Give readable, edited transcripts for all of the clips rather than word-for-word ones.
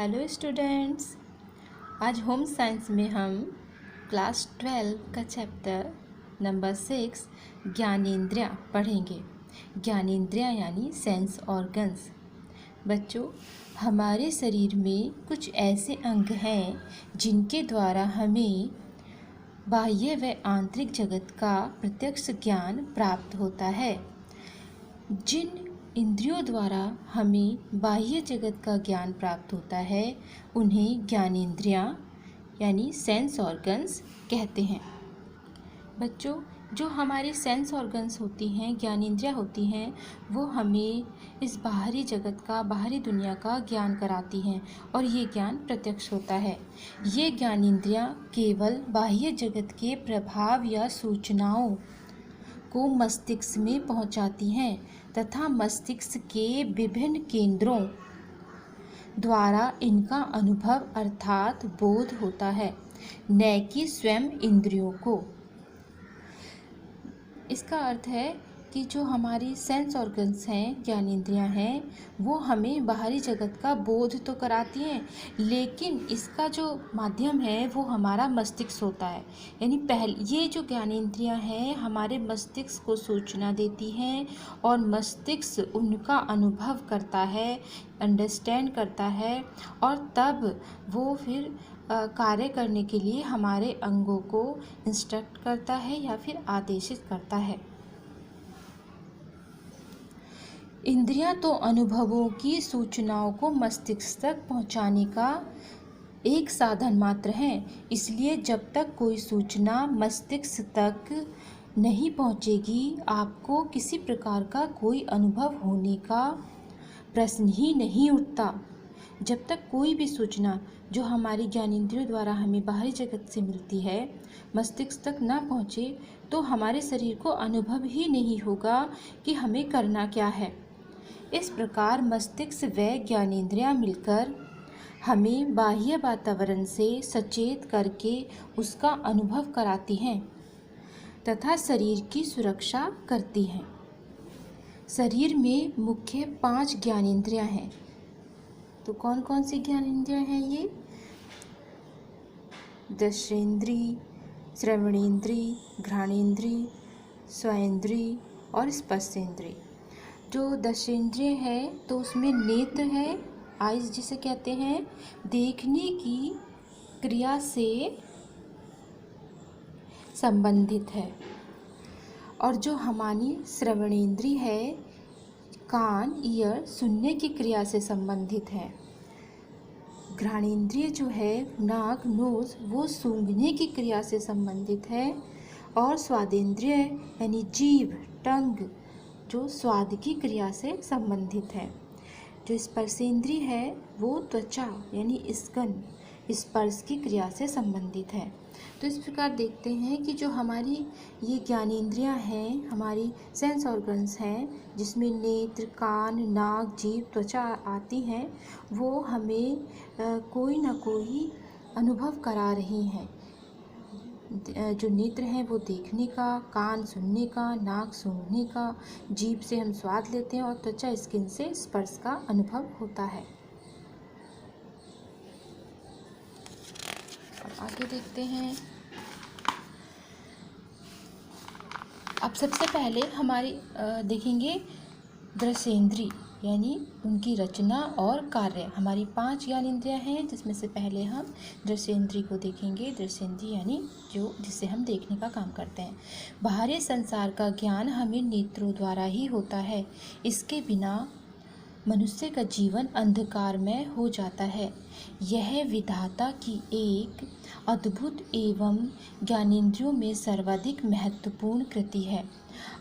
Hello students, आज home science में हम क्लास 12 का चैप्टर नंबर 6 ज्ञानेंद्रियाँ पढ़ेंगे। ज्ञानेंद्रियाँ यानी सेंस ऑर्गन्स। बच्चों, हमारे शरीर में कुछ ऐसे अंग हैं जिनके द्वारा हमें बाह्य व आंतरिक जगत का प्रत्यक्ष ज्ञान प्राप्त होता है। जिन इंद्रियों द्वारा हमें बाह्य जगत का ज्ञान प्राप्त होता है उन्हें ज्ञानेंद्रियाँ यानी सेंस ऑर्गन्स कहते हैं। बच्चों, जो हमारी सेंस ऑर्गन्स होती हैं, ज्ञानेंद्रियाँ होती हैं, वो हमें इस बाहरी जगत का, बाहरी दुनिया का ज्ञान कराती हैं और ये ज्ञान प्रत्यक्ष होता है। ये ज्ञानेंद्रियाँ केवल बाह्य जगत के प्रभाव या सूचनाओं को मस्तिष्क में पहुंचाती हैं तथा मस्तिष्क के विभिन्न केंद्रों द्वारा इनका अनुभव अर्थात बोध होता है, न कि स्वयं इंद्रियों को। इसका अर्थ है कि जो हमारी सेंस ऑर्गन्स हैं, ज्ञानेंद्रियाँ हैं, वो हमें बाहरी जगत का बोध तो कराती हैं, लेकिन इसका जो माध्यम है वो हमारा मस्तिष्क होता है। यानी ये जो ज्ञानेंद्रियाँ हैं हमारे मस्तिष्क को सूचना देती हैं और मस्तिष्क उनका अनुभव करता है, अंडरस्टैंड करता है और तब वो फिर कार्य करने के लिए हमारे अंगों को इंस्ट्रक्ट करता है या फिर आदेशित करता है। इंद्रियां तो अनुभवों की सूचनाओं को मस्तिष्क तक पहुंचाने का एक साधन मात्र हैं, इसलिए जब तक कोई सूचना मस्तिष्क तक नहीं पहुंचेगी आपको किसी प्रकार का कोई अनुभव होने का प्रश्न ही नहीं उठता। जब तक कोई भी सूचना जो हमारी ज्ञानेंद्रियों द्वारा हमें बाहरी जगत से मिलती है मस्तिष्क तक ना पहुँचे तो हमारे शरीर को अनुभव ही नहीं होगा कि हमें करना क्या है। इस प्रकार मस्तिष्क व ज्ञानेंद्रियाँ मिलकर हमें बाह्य वातावरण से सचेत करके उसका अनुभव कराती हैं तथा शरीर की सुरक्षा करती हैं। शरीर में मुख्य 5 ज्ञानेंद्रियाँ हैं। तो कौन कौन सी ज्ञानेंद्रियाँ हैं ये? दर्शनेंद्रिय, श्रवणेंद्रिय, घ्राणेंद्रिय, स्वादेंद्रिय और स्पर्शेंद्रिय। जो दर्शनेंद्रिय है तो उसमें नेत्र है, आइज जिसे कहते हैं, देखने की क्रिया से संबंधित है। और जो हमारी श्रवणेंद्रिय है, कान, ईयर, सुनने की क्रिया से संबंधित है। घ्राणेंद्रिय जो है, नाक, नोज, वो सूंघने की क्रिया से संबंधित है। और स्वादेंद्रिय यानी जीभ, टंग, जो स्वाद की क्रिया से संबंधित है। जो स्पर्शेंद्रिय है वो त्वचा यानी स्कन, स्पर्श की क्रिया से संबंधित है। तो इस प्रकार देखते हैं कि जो हमारी ये ज्ञानेंद्रियाँ हैं, हमारी सेंस ऑर्गन्स हैं, जिसमें नेत्र, कान, नाक, जीभ, त्वचा आती हैं, वो हमें कोई ना कोई अनुभव करा रही हैं। जो नेत्र हैं वो देखने का, कान सुनने का, नाक सूंघने का, जीभ से हम स्वाद लेते हैं और त्वचा स्किन से स्पर्श का अनुभव होता है। अब आगे देखते हैं। अब सबसे पहले हमारी देखेंगे दर्शनेंद्रिय यानी उनकी रचना और कार्य। हमारी 5 ज्ञानेंद्रियाँ हैं जिसमें से पहले हम दर्शनेंद्रिय को देखेंगे। दर्शनेंद्रिय यानी जो जिससे हम देखने का काम करते हैं। बाहरी संसार का ज्ञान हमें नेत्रों द्वारा ही होता है। इसके बिना मनुष्य का जीवन अंधकारमय हो जाता है। यह विधाता की एक अद्भुत एवं ज्ञानेंद्रियों में सर्वाधिक महत्वपूर्ण कृति है।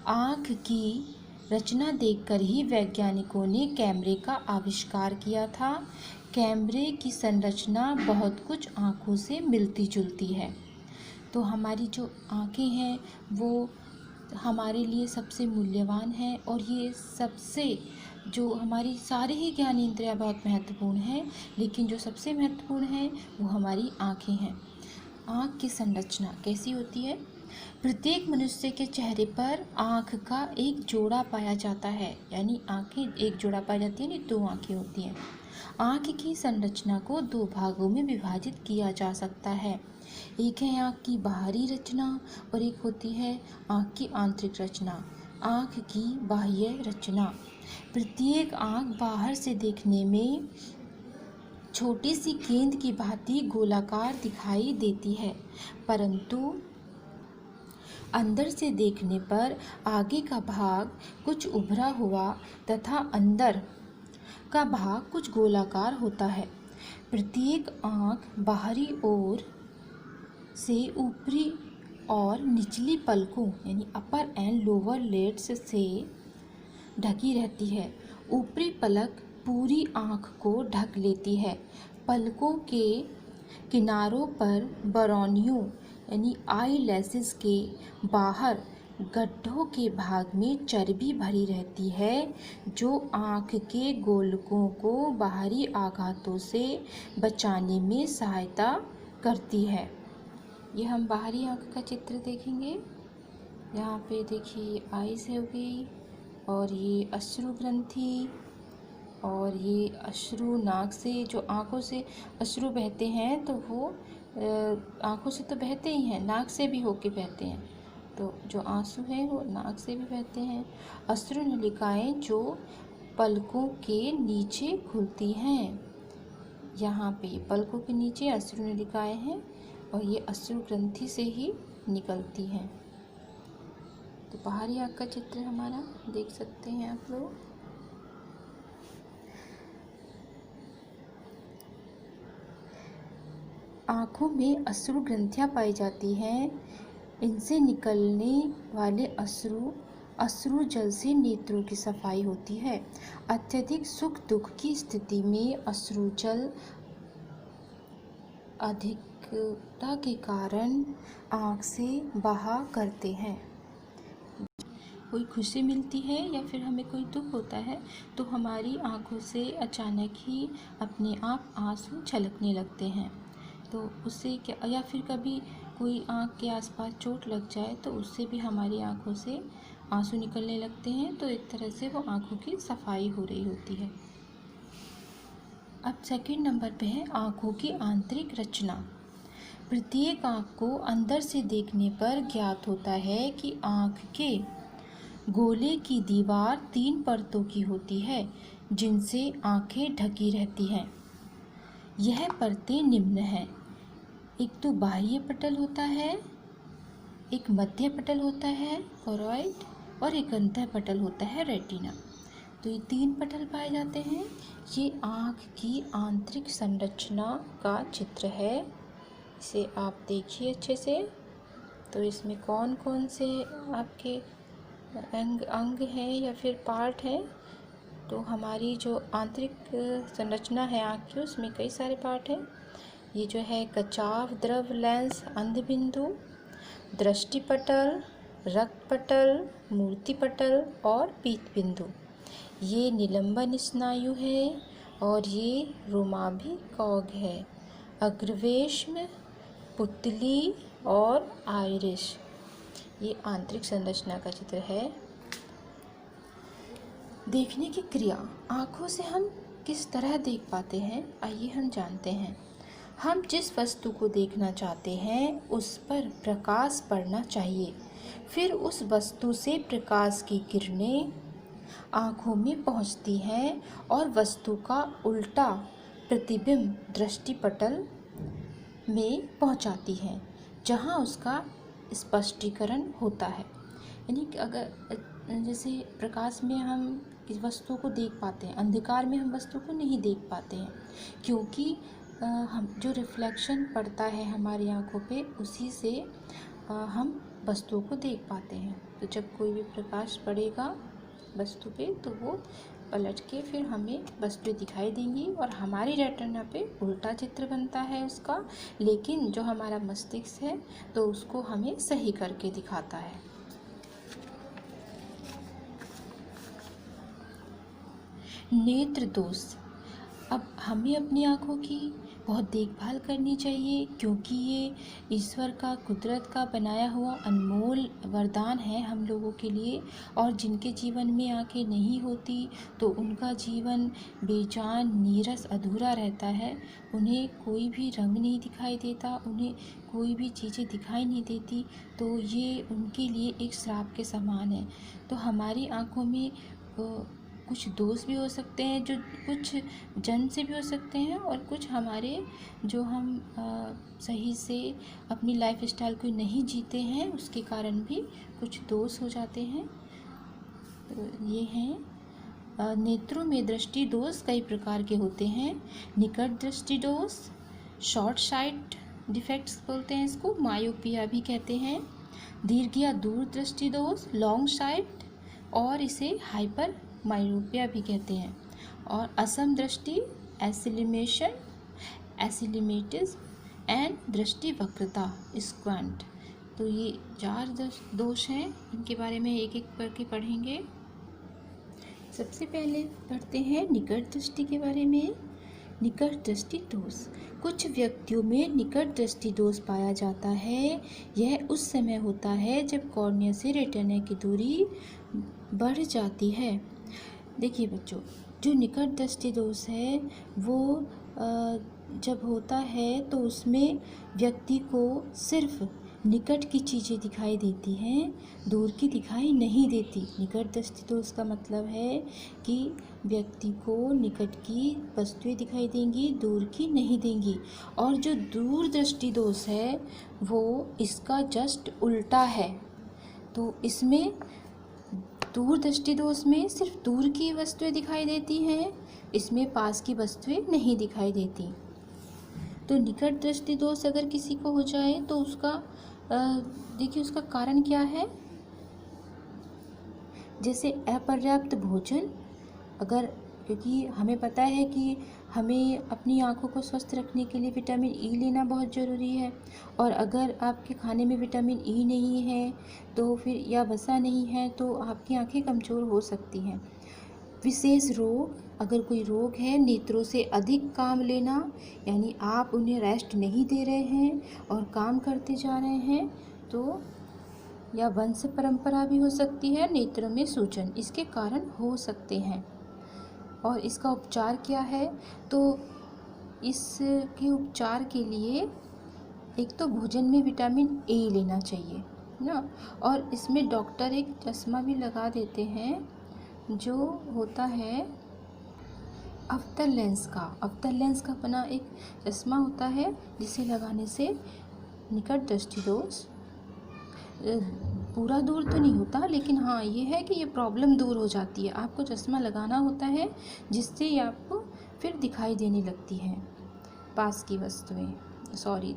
आँख की रचना देखकर ही वैज्ञानिकों ने कैमरे का आविष्कार किया था। कैमरे की संरचना बहुत कुछ आँखों से मिलती जुलती है। तो हमारी जो आँखें हैं वो हमारे लिए सबसे मूल्यवान है और ये सबसे जो हमारी सारी ही ज्ञानेंद्रियाँ बहुत महत्वपूर्ण हैं, लेकिन जो सबसे महत्वपूर्ण है वो हमारी आँखें हैं। आँख की संरचना कैसी होती है? प्रत्येक मनुष्य के चेहरे पर आँख का एक जोड़ा पाया जाता है, यानी आँखें एक जोड़ा पाई जाती है, यानी 2 आँखें होती हैं। आँख की संरचना को दो भागों में विभाजित किया जा सकता है। एक है आँख की बाहरी रचना और एक होती है आँख की आंतरिक रचना। आँख की बाह्य रचना। प्रत्येक आँख बाहर से देखने में छोटी सी गेंद की भांति गोलाकार दिखाई देती है, परंतु अंदर से देखने पर आगे का भाग कुछ उभरा हुआ तथा अंदर का भाग कुछ गोलाकार होता है। प्रत्येक आँख बाहरी ओर से ऊपरी और निचली पलकों यानी अपर एंड लोअर लिड्स से ढकी रहती है। ऊपरी पलक पूरी आँख को ढक लेती है। पलकों के किनारों पर बरौनियों यानी आई लैसेस के बाहर गड्ढों के भाग में चर्बी भरी रहती है, जो आँख के गोलकों को बाहरी आघातों से बचाने में सहायता करती है। ये हम बाहरी आँख का चित्र देखेंगे। यहाँ पे देखिए आइस हो गई और ये अश्रु ग्रंथि और ये अश्रु नाक से, जो आँखों से अश्रु बहते हैं तो वो आँखों से तो बहते ही हैं, नाक से भी होके बहते हैं। तो जो आंसू हैं वो नाक से भी बहते हैं। अश्रु नलिकाएँ जो पलकों के नीचे खुलती हैं। यहाँ पे पलकों के नीचे अश्रु नलिकाएँ हैं और ये अश्रु ग्रंथि से ही निकलती हैं। तो बाहरी आँख का चित्र हमारा देख सकते हैं आप लोग। आँखों में अश्रु ग्रंथियाँ पाई जाती हैं। इनसे निकलने वाले अश्रु जल से नेत्रों की सफाई होती है। अत्यधिक सुख दुख की स्थिति में अश्रु जल अधिकता के कारण आँख से बहा करते हैं। कोई खुशी मिलती है या फिर हमें कोई दुख होता है तो हमारी आँखों से अचानक ही अपने आप आंसू छलकने लगते हैं। तो उससे क्या, या फिर कभी कोई आँख के आसपास चोट लग जाए तो उससे भी हमारी आँखों से आंसू निकलने लगते हैं। तो एक तरह से वो आँखों की सफाई हो रही होती है। अब सेकंड नंबर पे है आँखों की आंतरिक रचना। प्रत्येक आँख को अंदर से देखने पर ज्ञात होता है कि आँख के गोले की दीवार 3 परतों की होती है, जिनसे आँखें ढकी रहती हैं। यह परतें निम्न हैं। एक तो बाह्य पटल होता है, एक मध्य पटल होता है कोरॉइड और एक अंतः पटल होता है रेटिना। तो ये 3 पटल पाए जाते हैं। ये आँख की आंतरिक संरचना का चित्र है। इसे आप देखिए अच्छे से। तो इसमें कौन कौन से आपके अंग हैं या फिर पार्ट हैं। तो हमारी जो आंतरिक संरचना है आँख की, उसमें कई सारे पार्ट हैं। ये जो है कचाव द्रव लेंस, अंधबिंदु, दृष्टि पटल, रक्त पटल, मूर्ति पटल और पीत बिंदु। ये निलंबन स्नायु है और ये रोमाभी कॉग है। अग्रवेश्म, पुतली और आइरिस। ये आंतरिक संरचना का चित्र है। देखने की क्रिया। आँखों से हम किस तरह देख पाते हैं, आइए हम जानते हैं। हम जिस वस्तु को देखना चाहते हैं उस पर प्रकाश पड़ना चाहिए। फिर उस वस्तु से प्रकाश की किरणें आँखों में पहुँचती हैं और वस्तु का उल्टा प्रतिबिंब दृष्टिपटल में पहुँचाती हैं, जहाँ उसका स्पष्टीकरण होता है। यानी कि अगर जैसे प्रकाश में हम किस वस्तु को देख पाते हैं, अंधकार में हम वस्तु को नहीं देख पाते हैं, क्योंकि हम जो रिफ्लेक्शन पड़ता है हमारी आँखों पे, उसी से हम वस्तुओं को देख पाते हैं। तो जब कोई भी प्रकाश पड़ेगा वस्तु पे तो वो पलट के फिर हमें वस्तुएं दिखाई देंगी और हमारी रेटिना पे उल्टा चित्र बनता है उसका। लेकिन जो हमारा मस्तिष्क है तो उसको हमें सही करके दिखाता है। नेत्र दोष। अब हमें अपनी आँखों की बहुत देखभाल करनी चाहिए, क्योंकि ये ईश्वर का, कुदरत का बनाया हुआ अनमोल वरदान है हम लोगों के लिए। और जिनके जीवन में आँखें नहीं होती तो उनका जीवन बेजान, नीरस, अधूरा रहता है। उन्हें कोई भी रंग नहीं दिखाई देता, उन्हें कोई भी चीज़ें दिखाई नहीं देती, तो ये उनके लिए एक श्राप के समान है। तो हमारी आँखों में कुछ दोष भी हो सकते हैं, जो कुछ जन्म से भी हो सकते हैं, और कुछ हमारे जो हम सही से अपनी लाइफ स्टाइल को नहीं जीते हैं उसके कारण भी कुछ दोष हो जाते हैं। ये हैं नेत्रों में दृष्टि दोष कई प्रकार के होते हैं। निकट दृष्टि दोष, शॉर्ट साइट डिफेक्ट्स बोलते हैं इसको, मायोपिया भी कहते हैं। दीर्घ या दूर दृष्टि दोष, लॉन्ग साइट, और इसे हाइपर मायोपिया भी कहते हैं। और असम दृष्टि, एसिलिमेशन, एसिलिमेटिस एंड दृष्टि वक्रता, स्क्वांट। तो ये 4 दोष हैं, इनके बारे में एक एक करके पढ़ेंगे। सबसे पहले पढ़ते हैं निकट दृष्टि के बारे में। निकट दृष्टि दोष, कुछ व्यक्तियों में निकट दृष्टि दोष पाया जाता है। यह उस समय होता है जब कॉर्निया से रेटिना की दूरी बढ़ जाती है। देखिए बच्चों, जो निकट दृष्टि दोष है वो जब होता है तो उसमें व्यक्ति को सिर्फ निकट की चीज़ें दिखाई देती हैं, दूर की दिखाई नहीं देती। निकट दृष्टि दोष का मतलब है कि व्यक्ति को निकट की वस्तुएं दिखाई देंगी, दूर की नहीं देंगी। और जो दूर दृष्टि दोष है वो इसका जस्ट उल्टा है। तो इसमें दूर दृष्टि दोष में सिर्फ दूर की वस्तुएं दिखाई देती हैं, इसमें पास की वस्तुएं नहीं दिखाई देती। तो निकट दृष्टि दोष अगर किसी को हो जाए तो उसका देखिए उसका कारण क्या है। जैसे अपर्याप्त भोजन, अगर, क्योंकि हमें पता है कि हमें अपनी आँखों को स्वस्थ रखने के लिए विटामिन ई लेना बहुत ज़रूरी है। और अगर आपके खाने में विटामिन ई नहीं है तो फिर, या वसा नहीं है, तो आपकी आँखें कमज़ोर हो सकती हैं। विशेष रोग, अगर कोई रोग है, नेत्रों से अधिक काम लेना, यानी आप उन्हें रेस्ट नहीं दे रहे हैं और काम करते जा रहे हैं, तो या वंश परंपरा भी हो सकती है। नेत्रों में सूजन इसके कारण हो सकते हैं। और इसका उपचार क्या है, तो इसके उपचार के लिए एक तो भोजन में विटामिन ए लेना चाहिए ना, और इसमें डॉक्टर एक चश्मा भी लगा देते हैं जो होता है अवतल लेंस का। अवतल लेंस का बना एक चश्मा होता है जिसे लगाने से निकट दृष्टि दोष पूरा दूर तो नहीं होता, लेकिन हाँ ये है कि ये प्रॉब्लम दूर हो जाती है। आपको चश्मा लगाना होता है जिससे आपको फिर दिखाई देने लगती हैं पास की वस्तुएं,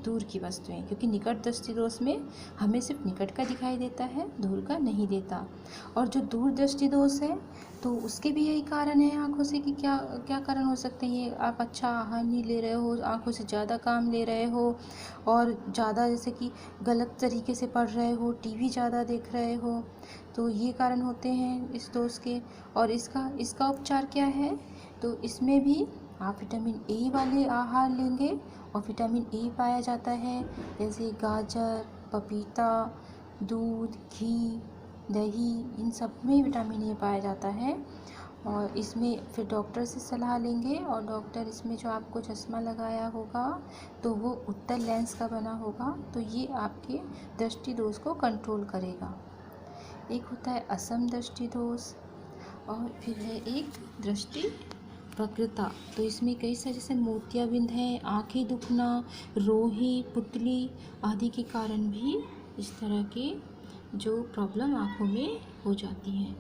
दूर की वस्तुएं, क्योंकि निकट दृष्टि दोष में हमें सिर्फ निकट का दिखाई देता है, दूर का नहीं देता। और जो दूर दृष्टि दोष है तो उसके भी यही कारण है आँखों से, कि क्या क्या कारण हो सकते हैं। ये आप अच्छा आहार नहीं ले रहे हो, आँखों से ज़्यादा काम ले रहे हो, और ज़्यादा जैसे कि गलत तरीके से पढ़ रहे हो, टीवी ज़्यादा देख रहे हो, तो ये कारण होते हैं इस दोष के। और इसका उपचार क्या है, तो इसमें भी आप विटामिन ए वाले आहार लेंगे, और विटामिन ए पाया जाता है जैसे गाजर, पपीता, दूध, घी, दही, इन सब में विटामिन ए पाया जाता है। और इसमें फिर डॉक्टर से सलाह लेंगे, और डॉक्टर इसमें जो आपको चश्मा लगाया होगा तो वो उत्तल लेंस का बना होगा, तो ये आपके दृष्टि दोष को कंट्रोल करेगा। एक होता है असम दृष्टि दोष, और फिर है एक दृष्टि वक्रता। तो इसमें कई सारे जैसे मोतियाबिंद है, आँखें दुखना, रोही, पुतली आदि के कारण भी इस तरह के जो प्रॉब्लम आँखों में हो जाती हैं।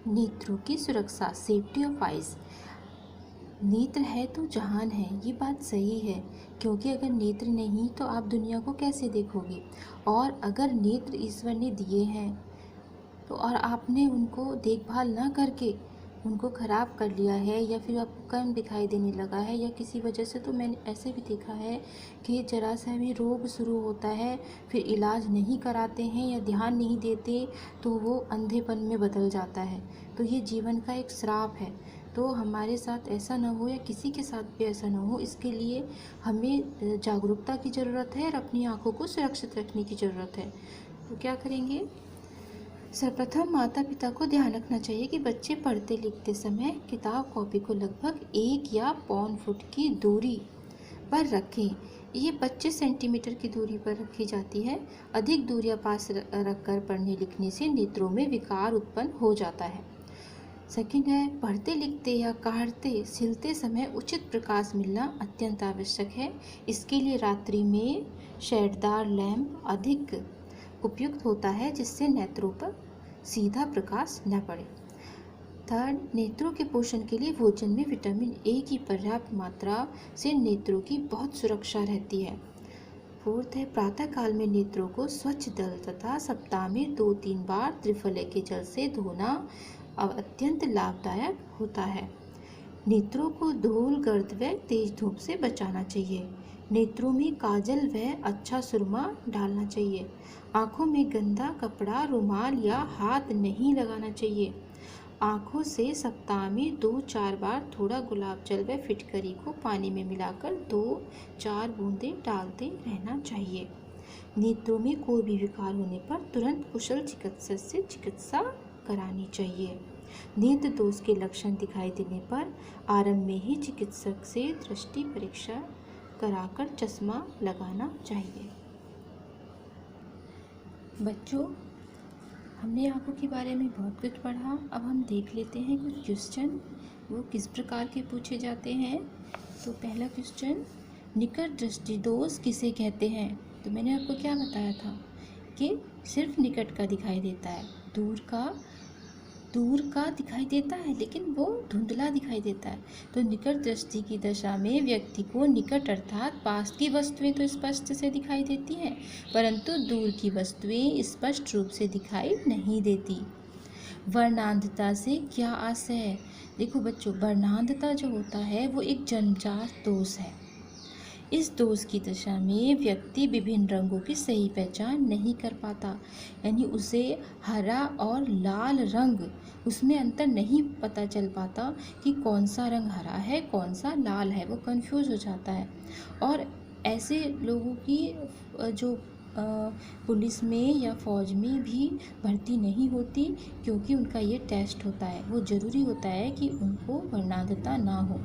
नेत्रों की सुरक्षा, सेफ्टी ऑफ आइज। नेत्र है तो जहान है, ये बात सही है, क्योंकि अगर नेत्र नहीं तो आप दुनिया को कैसे देखोगे। और अगर नेत्र ईश्वर ने दिए हैं तो, और आपने उनको देखभाल ना करके उनको ख़राब कर लिया है, या फिर आपको कम दिखाई देने लगा है, या किसी वजह से, तो मैंने ऐसे भी देखा है कि जरा सा भी रोग शुरू होता है, फिर इलाज नहीं कराते हैं या ध्यान नहीं देते, तो वो अंधेपन में बदल जाता है। तो ये जीवन का एक श्राप है। तो हमारे साथ ऐसा ना हो या किसी के साथ भी ऐसा ना हो, इसके लिए हमें जागरूकता की ज़रूरत है और अपनी आँखों को सुरक्षित रखने की ज़रूरत है। तो क्या करेंगे? सर्वप्रथम माता पिता को ध्यान रखना चाहिए कि बच्चे पढ़ते लिखते समय किताब कॉपी को लगभग 1 या पौन फुट की दूरी पर रखें। ये 25 सेंटीमीटर की दूरी पर रखी जाती है। अधिक दूरियां पास रखकर पढ़ने लिखने से नेत्रों में विकार उत्पन्न हो जाता है। सेकंड है, पढ़ते लिखते या काटते सिलते समय उचित प्रकाश मिलना अत्यंत आवश्यक है। इसके लिए रात्रि में शेडदार लैंप अधिक उपयुक्त होता है, जिससे नेत्रों पर सीधा प्रकाश न पड़े। थर्ड, नेत्रों के पोषण के लिए भोजन में विटामिन ए की पर्याप्त मात्रा से नेत्रों की बहुत सुरक्षा रहती है। फोर्थ है, प्रातः काल में नेत्रों को स्वच्छ जल तथा सप्ताह में 2-3 बार त्रिफले के जल से धोना अत्यंत लाभदायक होता है। नेत्रों को धूल, गर्द व तेज धूप से बचाना चाहिए। नेत्रों में काजल व अच्छा सुरमा डालना चाहिए। आँखों में गंदा कपड़ा, रुमाल या हाथ नहीं लगाना चाहिए। आँखों से सप्ताह में 2-4 बार थोड़ा गुलाब जल व फिटकरी को पानी में मिलाकर 2-4 बूंदें डालते रहना चाहिए। नेत्रों में कोई भी विकार होने पर तुरंत कुशल चिकित्सक से चिकित्सा करानी चाहिए। नेत्र दोष के लक्षण दिखाई देने पर आरंभ में ही चिकित्सक से दृष्टि परीक्षा कराकर चश्मा लगाना चाहिए। बच्चों, हमने आँखों के बारे में बहुत कुछ पढ़ा। अब हम देख लेते हैं कुछ क्वेश्चन, वो किस प्रकार के पूछे जाते हैं। तो पहला क्वेश्चन, निकट दृष्टि दोष किसे कहते हैं? तो मैंने आपको क्या बताया था कि सिर्फ निकट का दिखाई देता है, दूर का दिखाई देता है लेकिन वो धुंधला दिखाई देता है। तो निकट दृष्टि की दशा में व्यक्ति को निकट अर्थात पास की वस्तुएं तो स्पष्ट से दिखाई देती हैं, परंतु दूर की वस्तुएं स्पष्ट रूप से दिखाई नहीं देती। वर्णांधता से क्या आशय है? देखो बच्चों, वर्णांधता जो होता है वो एक जन्मजात दोष है। इस दोष की दशा में व्यक्ति विभिन्न रंगों की सही पहचान नहीं कर पाता, यानी उसे हरा और लाल रंग, उसमें अंतर नहीं पता चल पाता कि कौन सा रंग हरा है कौन सा लाल है, वो कंफ्यूज हो जाता है। और ऐसे लोगों की जो पुलिस में या फौज में भी भर्ती नहीं होती, क्योंकि उनका ये टेस्ट होता है, वो ज़रूरी होता है कि उनको वर्णांधता ना हो।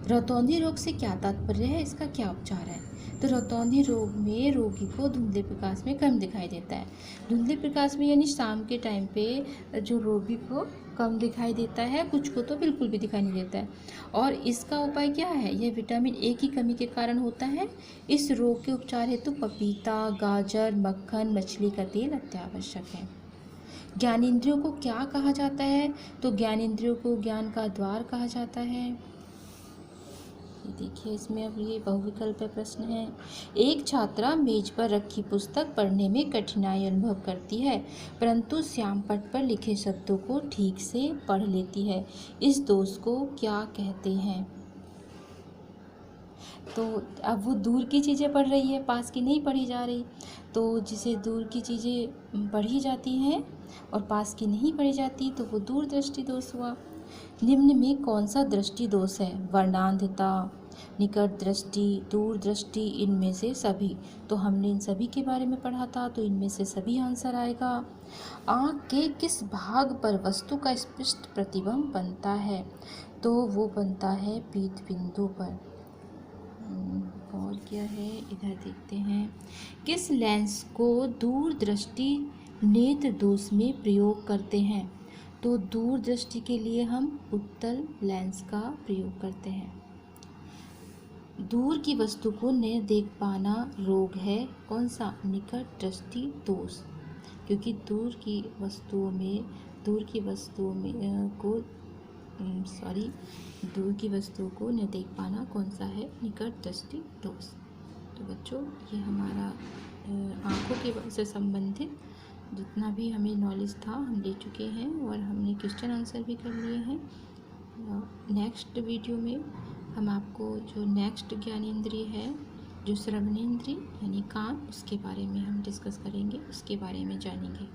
रतौंधी रोग से क्या तात्पर्य है, इसका क्या उपचार है? तो रतौंधी रोग में रोगी को धुंधले प्रकाश में कम दिखाई देता है। धुंधले प्रकाश में यानी शाम के टाइम पे जो रोगी को कम दिखाई देता है, कुछ को तो बिल्कुल भी दिखाई नहीं देता है। और इसका उपाय क्या है? यह विटामिन ए की कमी के कारण होता है। इस रोग के उपचार हेतु पपीता, गाजर, मक्खन, मछली का तेल अत्यावश्यक है। ज्ञानेंद्रियों को क्या कहा जाता है? तो ज्ञानेंद्रियों को ज्ञान का द्वार कहा जाता है। देखिए, इसमें अब ये बहुविकल्प प्रश्न है। एक छात्रा मेज पर रखी पुस्तक पढ़ने में कठिनाई अनुभव करती है, परंतु श्यामपट्ट पर लिखे शब्दों को ठीक से पढ़ लेती है। इस दोष को क्या कहते हैं? तो अब वो दूर की चीज़ें पढ़ रही है, पास की नहीं पढ़ी जा रही। तो जिसे दूर की चीज़ें पढ़ी जाती हैं और पास की नहीं पढ़ी जाती, तो वो दूर दृष्टि दोष हुआ। निम्न में कौन सा दृष्टि दोष है? वर्णांधता, निकट दृष्टि, दूर दृष्टि, इनमें से सभी। तो हमने इन सभी के बारे में पढ़ा था, तो इनमें से सभी आंसर आएगा। आँख के किस भाग पर वस्तु का स्पष्ट प्रतिबिंब बनता है? तो वो बनता है पीत बिंदु पर। और क्या है, इधर देखते हैं। किस लेंस को दूर दृष्टि नेत्र दोष में प्रयोग करते हैं? तो दूर दृष्टि के लिए हम उत्तल लेंस का प्रयोग करते हैं। दूर की वस्तु को न देख पाना रोग है कौन सा? निकट दृष्टि दोष। क्योंकि दूर की वस्तुओं को न देख पाना कौन सा है? निकट दृष्टि दोष। तो बच्चों, ये हमारा आँखों के से संबंधित जितना भी हमें नॉलेज था हम ले चुके हैं, और हमने क्वेश्चन आंसर भी कर लिए हैं। नेक्स्ट वीडियो में हम आपको जो नेक्स्ट ज्ञानेंद्रिय है, जो श्रवणेंद्रिय यानी कान, उसके बारे में हम डिस्कस करेंगे, उसके बारे में जानेंगे।